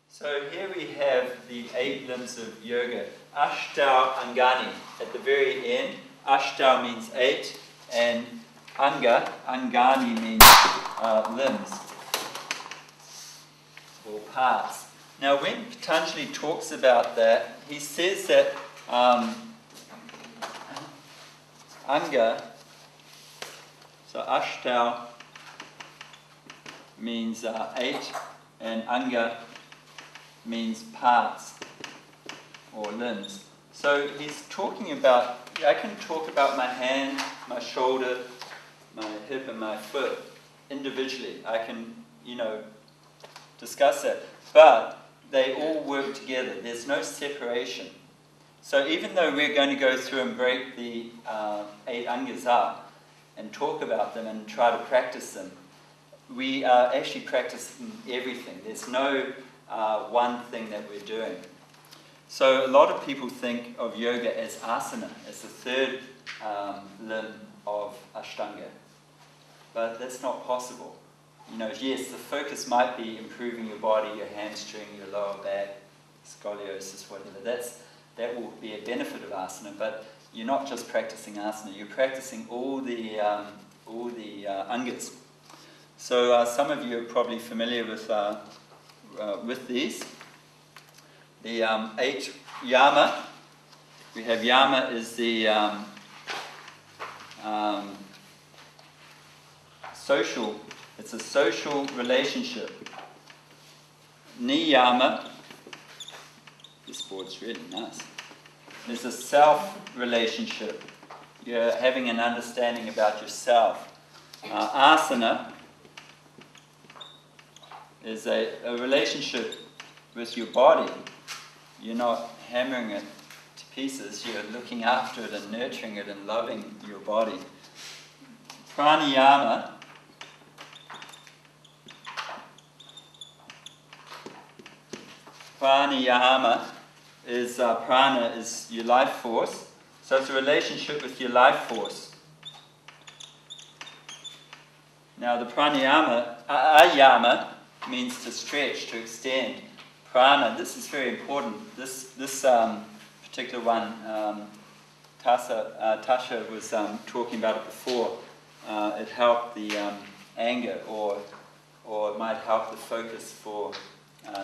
So here we have the 8 limbs of yoga. Ashtau Angani. At the very end, Ashtau means 8, and Angani means limbs or parts. Now when Patanjali talks about that, he says that Anga, so Ashtau means 8, and Anga means parts or limbs. So he's talking about, I can talk about my hand, my shoulder, my hip and my foot individually. I can, discuss that. But they all work together. There's no separation. So even though we're going to go through and break the 8 angas up and talk about them and try to practice them, we are actually practicing everything. There's no one thing that we're doing. So a lot of people think of yoga as asana, as the third limb of Ashtanga. But that's not possible. Yes, the focus might be improving your body, your hamstring, your lower back, scoliosis, whatever. That will be a benefit of asana, but you're not just practicing asana, you're practicing all the angas. So some of you are probably familiar with these. The 8 yama. We have yama is the social. It's a social relationship. Niyama. This board's really nice. It's a self relationship. You're having an understanding about yourself. Asana is a relationship with your body. You're not hammering it to pieces. You're looking after it and nurturing it and loving your body. Pranayama is prana is your life force. So it's a relationship with your life force. Now the pranayama, ayama, means to stretch, to extend. Prana, this is very important. This particular one, Tasha was talking about it before. It helped the anger, or it might help the focus for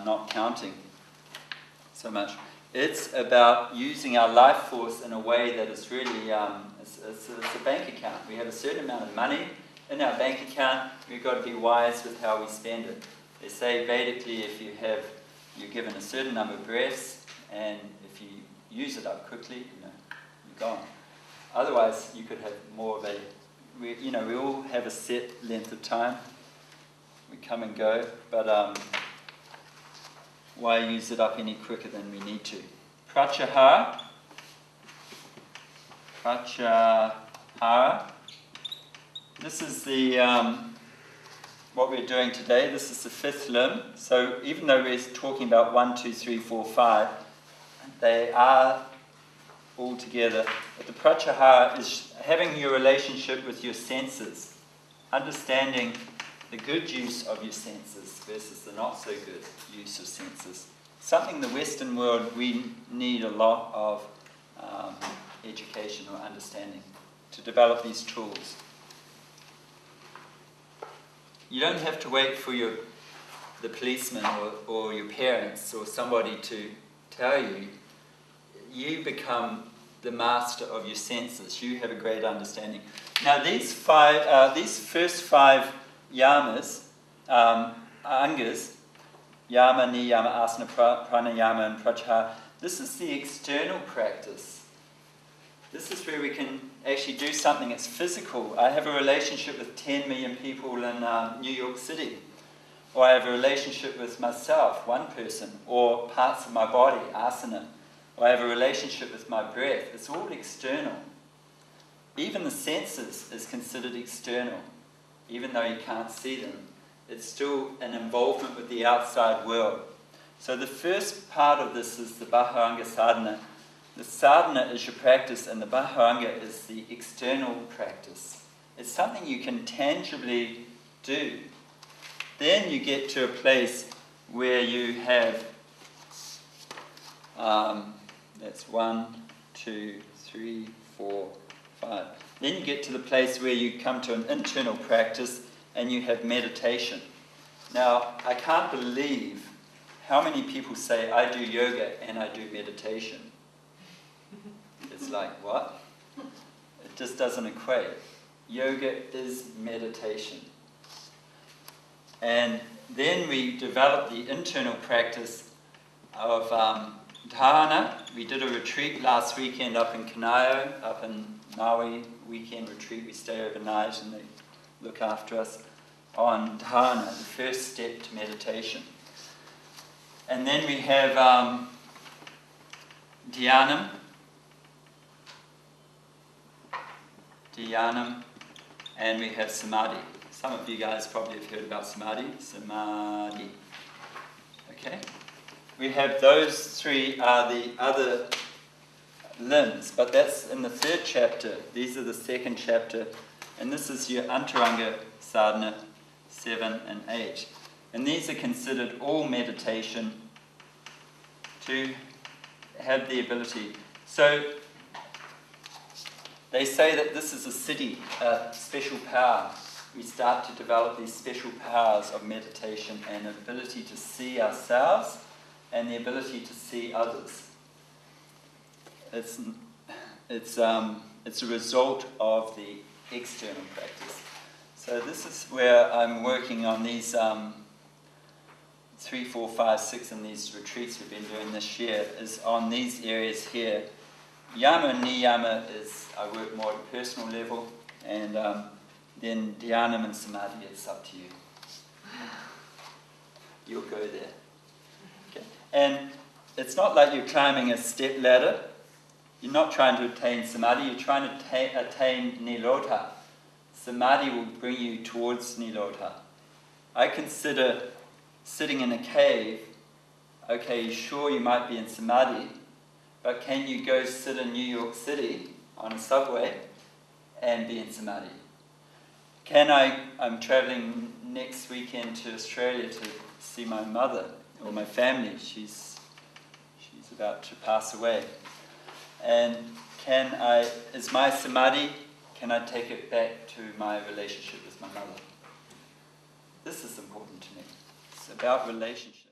not counting so much. It's about using our life force in a way that is really, it's a bank account. We have a certain amount of money in our bank account. We've got to be wise with how we spend it. They say Vedically, if you're given a certain number of breaths, and if you use it up quickly, you're gone. Otherwise, you could have more of we all have a set length of time. We come and go, but why use it up any quicker than we need to? Pratyahara. This is the what we're doing today. This is the 5th limb. So even though we're talking about 1, 2, 3, 4, 5, they are all together. But the pratyahara is having your relationship with your senses, understanding the good use of your senses versus the not so good use of senses. Something in the Western world we need a lot of education or understanding to develop these tools. You don't have to wait for the policeman or your parents or somebody to tell you. You become the master of your senses. You have a great understanding. Now these first 5 yamas, angas, yama, niyama, asana, pranayama, and pratyahara, this is the external practice. This is where we can actually do something. It's physical. I have a relationship with 10 million people in New York City. Or I have a relationship with myself, one person, or parts of my body, asana. Or I have a relationship with my breath. It's all external. Even the senses is considered external. Even though you can't see them, it's still an involvement with the outside world. So the first part of this is the Baharanga sadhana. The sadhana is your practice, and the Baharanga is the external practice. It's something you can tangibly do. Then you get to a place where you have That's 1, 2, 3, 4, 5. Then you get to the place where you come to an internal practice and you have meditation. Now, I can't believe how many people say, I do yoga and I do meditation. It's like, what? It just doesn't equate. Yoga is meditation. And then we developed the internal practice of dharana. We did a retreat last weekend up in Kanayo, up in Maui, weekend retreat. We stay overnight and they look after us on dharana, the first step to meditation. And then we have dhyanam, and we have samadhi. Some of you guys probably have heard about samadhi. Okay? We have those three are the other limbs, but that's in the third chapter. These are the second chapter, and this is your Antaranga Sadhana 7 and 8. And these are considered all meditation to have the ability. So they say that this is a siddhi, a special power. We start to develop these special powers of meditation and ability to see ourselves and the ability to see others. It's a result of the external practice. So this is where I'm working on these 3, 4, 5, 6 in these retreats we've been doing this year, is on these areas here. Yama and niyama is, I work more at a personal level, and then dhyanam and samadhi, it's up to you. You'll go there. Okay? And it's not like you're climbing a step ladder. You're not trying to attain samadhi, you're trying to attain nirodha. Samadhi will bring you towards nirodha. I consider sitting in a cave, okay, sure you might be in samadhi, but can you go sit in New York City on a subway and be in samadhi? I'm travelling next weekend to Australia to see my mother, or my family. She's about to pass away. And is my samadhi, can I take it back to my relationship with my mother? This is important to me. It's about relationship.